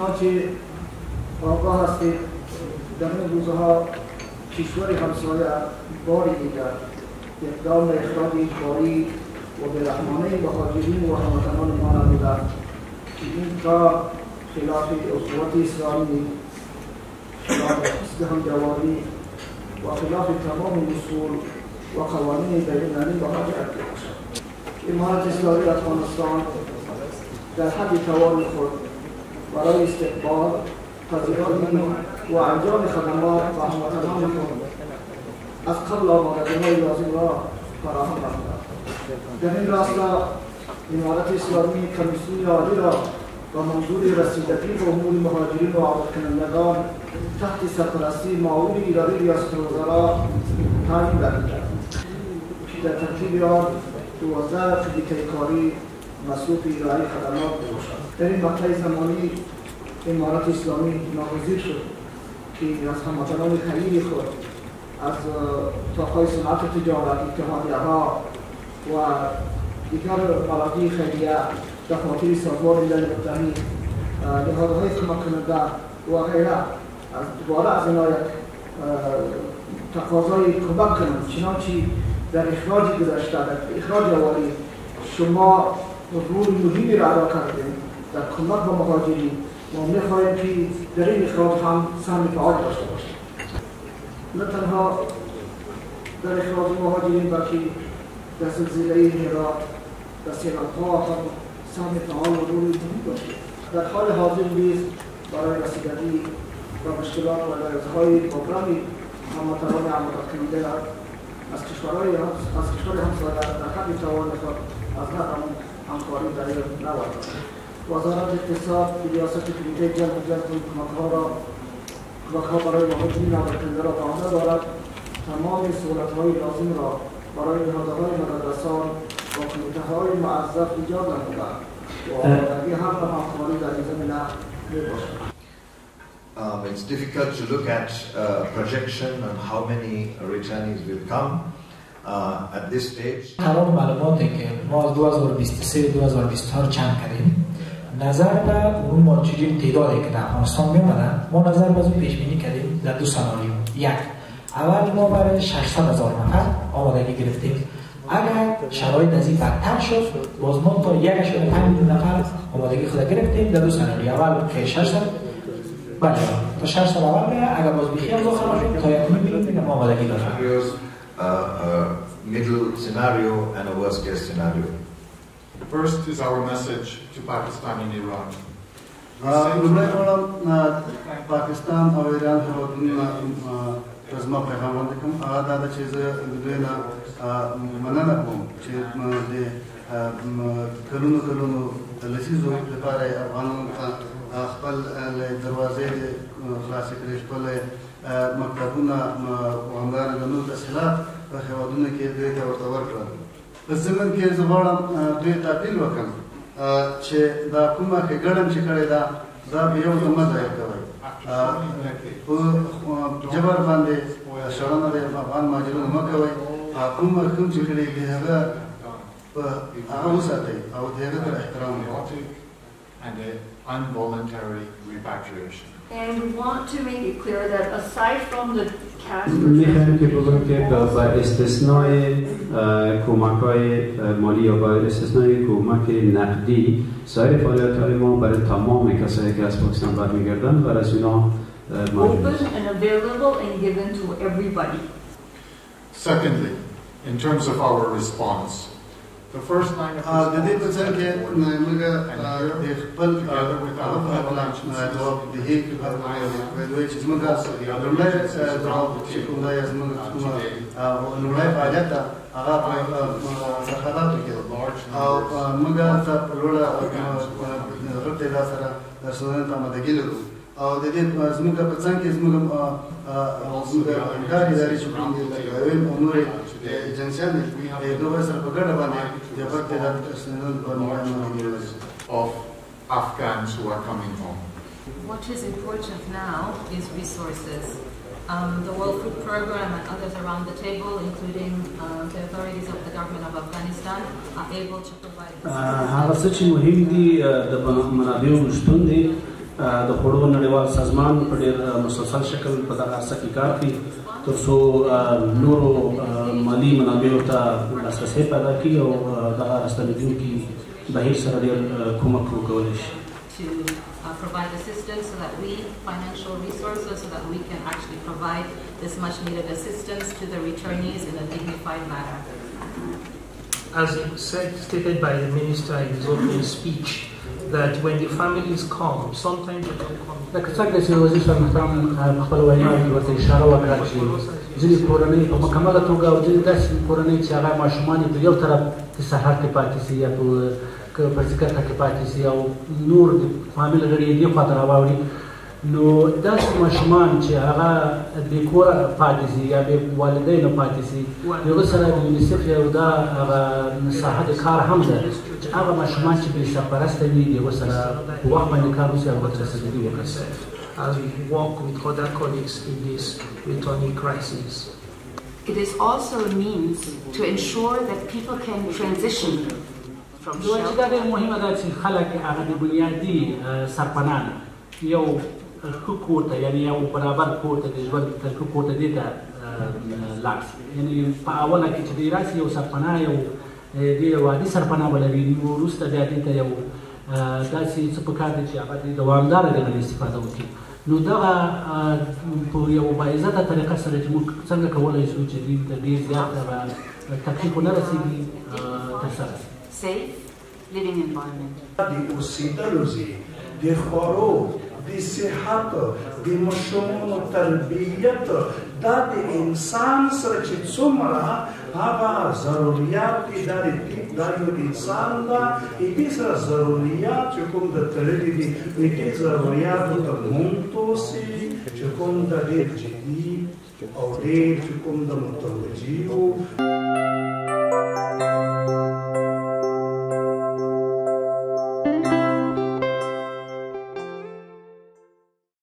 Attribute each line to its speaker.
Speaker 1: چنانچه آگاه هستید در این روزها کشور همسایه باری دیگر اقدام به اخراج اجباری و بی‌رحمانه مهاجرین و هموطنان ما نمودند که این کار خلاف اصولات اسلامی، خلاف حسن همجواری و خلاف تمام اصول و قوانین بین‌المللی مهاجرت باشد. امارت اسلامی افغانستان در حد توان خود برای استقبال، پذیرایی و انجام خدمات و هموطنان خود از قبل آمادگی‌های لازم را فراهم نمود. در این راستا امارت اسلامی کمیسیون عالی را با منظور رسیدگی به امور مهاجرین و عودتکنندگان تحت سرپرستی معاون اداره ریاست الوزراء تعیین نموده که در ترتیب آن 12 فیزیکای کاری مسئول ارائه خدمات باشد. در این مقطع زمانی امارت اسلامی ناگزیر شد که از هموطنان خلیل خود از اتاق‌های صنعت و تجارت، اتحادیه‌ها و دیگر مراکز خیریه، دفاتر سازمان ملل متحد، نهادهای کمک کننده و غیره از دوباره از اینها یک تقاضای کمک کنند. چنانچه در اخراج گذشته، در اخراج اولی شما رول مهمی را ادا کردیم در کمک به مهاجرین و می‌خواهیم که در این اخراج هم سهم فعال داشته باشیم. نه تنها در اخراج مهاجرین بلکه در زلزله هرات، در سیلاب‌ها هم سهم فعال و رول مهم داشتیم. در حال حاضر نیز برای رسیدگی و مشکلات و لایحه‌های مبرم هموطنان عودت کننده از کشور همسایه در حد توان خود از همکاری در این نوارد. وزارت اقتصاد به ریاست کمیته جلب کمک‌ها برای مهاجرین عودت‌کننده را به عهده دارد تمام سهولت‌های لازم را برای نهادهای مدرسان و کمیته‌های معذب ایجاد نمودند و آمادگی هم به همکاری در این زمینه می‌باشد.
Speaker 2: It's difficult to look at projection on how many returnees will come at this stage.
Speaker 3: تمام معلوماتی که ما از 2023 2024 چند کردیم نظر به اون مهاجرین تعدادی که در افغانستان می‌آمدند ما نظر به اون پیش بینی کردیم در دو سناریو. یک، اول ما برای 600,000 نفر آمادگی گرفتیم. اگر شرایط از این بدتر شد باز ما تا 1.5 میلیون نفر آمادگی خود گرفتیم در دو سناریو. اول که 600 بله تا 600 اول اگر باز بخیر داخل شد تا 1 میلیون آمادگی داشت.
Speaker 2: Middle scenario and a worst case scenario.
Speaker 4: First is our message to Pakistan and Iran.
Speaker 5: Pakistan और ईरान रज़मा पैगाम वंदकम आदा चीज़ दुनिया मनना को चे दे कलूनो लसीज़ो लपारे अफ़गानों का खपल दरवाज़े ख़ास करेश पल मकतबुना वंगार गनू तस्हीलात व खवादुन के दे तवर्तवर कर ज़मीन के ज़बान दे तापील वकम चे दा कुमा के गड़म चिकड़े दा बियों दम्मा जाए कवाई जबर बांधे शरण दे अफ़गान माजरों में कवाई कुमा कुम चिकड़े देगा आउसाते आउ देगा का एहतराम
Speaker 4: and involuntary repatriation.
Speaker 6: And we want to make it clear that aside from the cash
Speaker 7: می‌خوایم که بگم که با استثنای کمک‌های مالی یا با استثنای کمک نقدی سایر فعالیت‌های ما برای تمام کسایی که از پاکستان برمیگردند و از اینا
Speaker 6: open and available and given to everybody.
Speaker 4: Secondly, in terms of our response, the first line of response
Speaker 5: together with our او د دې زموږ په څنګه کې زموږ همکاري داري چې کوم دي لګوي امور جنسيان دي دوه سره په ګډه باندې د پټه د تسنن
Speaker 4: of Afghans who are coming home.
Speaker 8: What is important now is resources. The World Food Programme and others around the table, including the authorities of the government of Afghanistan, are able to provide.
Speaker 9: هغه څه چې مهم دي د منابعو شتون دي د خوړو نړیوال سازمان په ډېر مسلسل شکل په دغه عرصه کې کار کوي تر څو نورو مالي منابعو ته لاسرسی پیدا کړي او دغه راستنېدونکي بهیر سره ډېر کومک وکولی شي.
Speaker 8: To provide assistance so that financial resources, so that we can actually provide this much needed assistance to the returnees in a dignified manner.
Speaker 10: As stated by the minister in his opening speech, that when the families come, sometimes they don't come.
Speaker 3: لکه څنګه چې وزیر صاحب محترم خپل وینا کې ورته اشاره وکړه چې ځینې کورنۍ په مکمله توګه او ځینې داسې کورنۍ چې هغه ماشومان یې په یو طرف د سهار کې پاتې شي یا په ذکر کې پاتې شي او نور د فامیل غړي یې دې خواته راواوړي نو داسې ماشومان چې هغه بې کوره پاتې شي یا بې والدینو پاتې شي د هغه سره د یونیسف یو دا هغه ساحه د کار هم ده چې هغه ماشومان چې بې سرپرسته وي د هغو سره په وخت باندې کار وشي او ورته رسېدلي وکړي.
Speaker 10: As we work with other colleagues in this returning crisis.
Speaker 11: It is also a means to ensure that people can transition from
Speaker 3: shelter. دا ډېر مهمه ده چې خلک هغه د بنیادي سرپناه یو ښه کور ته یعنې یو برابر کور ته د ژوند ښه کور ته دې ته لاړ شي. یعنې په اوله کې چې دی راسي یو سرپناه یو ډېر وادي سرپناه به لري نو وروسته بیا دې ته یو داسې څه پکار دی چې هغه دوامداره دغه استفاده وکړي. نو دغه په یو باعزته طریقه سره چې موږ څنګه کولی شو چې دوی ته ډېر زیات تکلیف ونه رسېږي ترسره شي.
Speaker 11: Safe living environment.
Speaker 12: د اوسېدلو ځای د خوړو د صحت د ماشومانو تربیت دا د انسان سره چې څومره هغه ضروريات دي دا یو انسان ده دې سره ضروريات چې کوم د تړلي دي دې ضرورياتو ته منتوسي چې کوم د ډېر جدي او ډېر چې کوم د متوجه